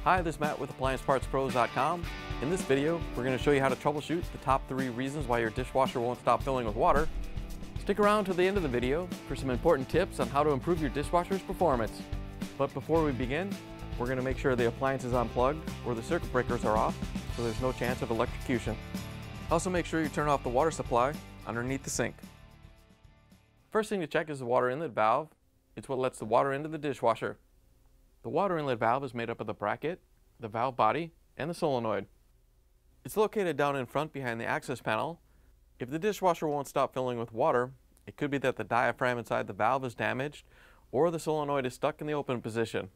Hi, this is Matt with AppliancePartsPros.com. In this video, we're going to show you how to troubleshoot the top 3 reasons why your dishwasher won't stop filling with water. Stick around to the end of the video for some important tips on how to improve your dishwasher's performance. But before we begin, we're going to make sure the appliance is unplugged or the circuit breakers are off so there's no chance of electrocution. Also make sure you turn off the water supply underneath the sink. First thing to check is the water inlet valve. It's what lets the water into the dishwasher. The water inlet valve is made up of the bracket, the valve body, and the solenoid. It's located down in front behind the access panel. If the dishwasher won't stop filling with water, it could be that the diaphragm inside the valve is damaged or the solenoid is stuck in the open position.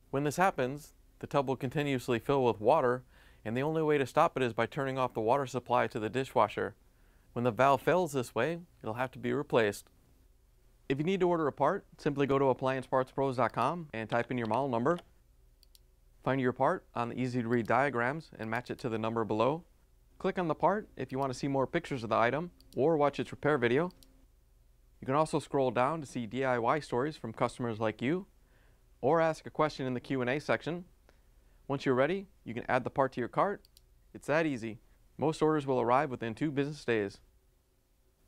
When this happens, the tub will continuously fill with water, and the only way to stop it is by turning off the water supply to the dishwasher. When the valve fails this way, it'll have to be replaced. If you need to order a part, simply go to AppliancePartsPros.com and type in your model number. Find your part on the easy-to-read diagrams and match it to the number below. Click on the part if you want to see more pictures of the item or watch its repair video. You can also scroll down to see DIY stories from customers like you, or ask a question in the Q&A section. Once you're ready, you can add the part to your cart. It's that easy. Most orders will arrive within 2 business days.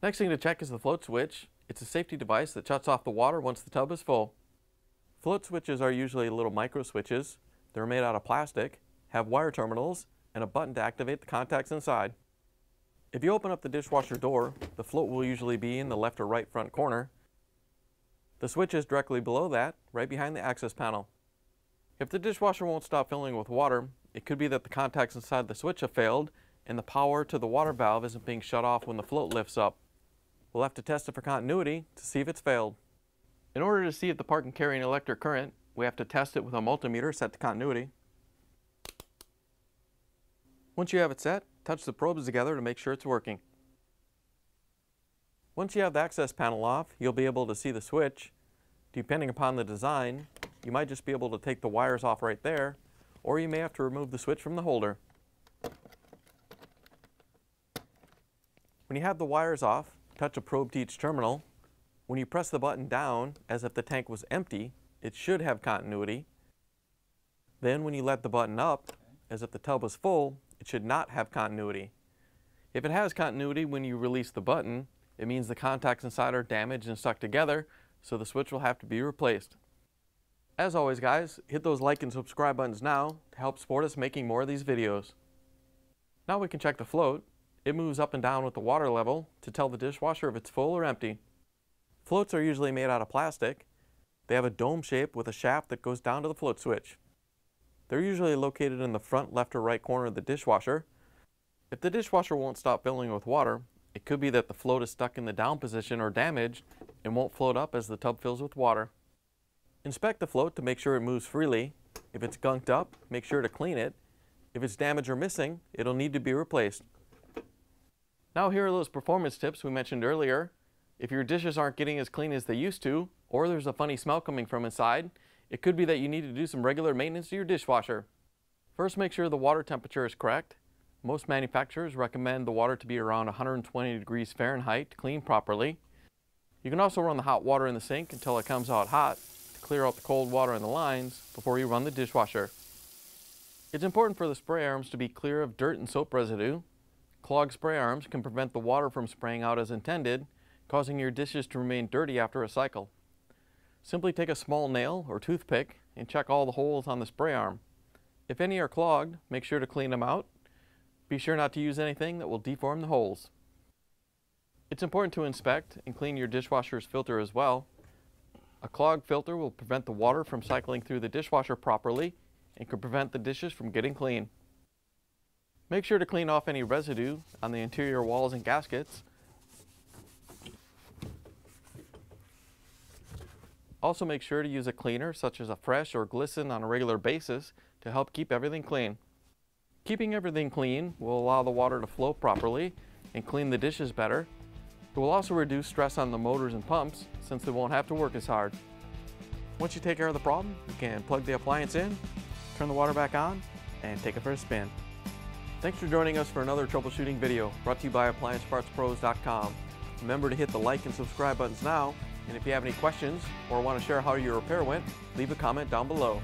Next thing to check is the float switch. It's a safety device that shuts off the water once the tub is full. Float switches are usually little micro switches. They're made out of plastic, have wire terminals, and a button to activate the contacts inside. If you open up the dishwasher door, the float will usually be in the left or right front corner. The switch is directly below that, right behind the access panel. If the dishwasher won't stop filling with water, it could be that the contacts inside the switch have failed and the power to the water valve isn't being shut off when the float lifts up. We'll have to test it for continuity to see if it's failed. In order to see if the part can carry an electric current, we have to test it with a multimeter set to continuity. Once you have it set, touch the probes together to make sure it's working. Once you have the access panel off, you'll be able to see the switch. Depending upon the design, you might just be able to take the wires off right there, or you may have to remove the switch from the holder. When you have the wires off, touch a probe to each terminal. When you press the button down, as if the tank was empty, it should have continuity. Then when you let the button up, as if the tub was full, it should not have continuity. If it has continuity when you release the button, it means the contacts inside are damaged and stuck together, so the switch will have to be replaced. As always guys, hit those like and subscribe buttons now to help support us making more of these videos. Now we can check the float. It moves up and down with the water level to tell the dishwasher if it's full or empty. Floats are usually made out of plastic. They have a dome shape with a shaft that goes down to the float switch. They're usually located in the front left or right corner of the dishwasher. If the dishwasher won't stop filling with water, it could be that the float is stuck in the down position or damaged and won't float up as the tub fills with water. Inspect the float to make sure it moves freely. If it's gunked up, make sure to clean it. If it's damaged or missing, it'll need to be replaced. Now here are those performance tips we mentioned earlier. If your dishes aren't getting as clean as they used to, or there's a funny smell coming from inside, it could be that you need to do some regular maintenance to your dishwasher. First, make sure the water temperature is correct. Most manufacturers recommend the water to be around 120 degrees Fahrenheit to clean properly. You can also run the hot water in the sink until it comes out hot to clear out the cold water in the lines before you run the dishwasher. It's important for the spray arms to be clear of dirt and soap residue. Clogged spray arms can prevent the water from spraying out as intended, causing your dishes to remain dirty after a cycle. Simply take a small nail or toothpick and check all the holes on the spray arm. If any are clogged, make sure to clean them out. Be sure not to use anything that will deform the holes. It's important to inspect and clean your dishwasher's filter as well. A clogged filter will prevent the water from cycling through the dishwasher properly and can prevent the dishes from getting clean. Make sure to clean off any residue on the interior walls and gaskets. Also make sure to use a cleaner such as a Fresh or Glisten on a regular basis to help keep everything clean. Keeping everything clean will allow the water to flow properly and clean the dishes better. It will also reduce stress on the motors and pumps since they won't have to work as hard. Once you take care of the problem, you can plug the appliance in, turn the water back on, and take it for a spin. Thanks for joining us for another troubleshooting video brought to you by AppliancePartsPros.com. Remember to hit the like and subscribe buttons now, and if you have any questions or want to share how your repair went, leave a comment down below.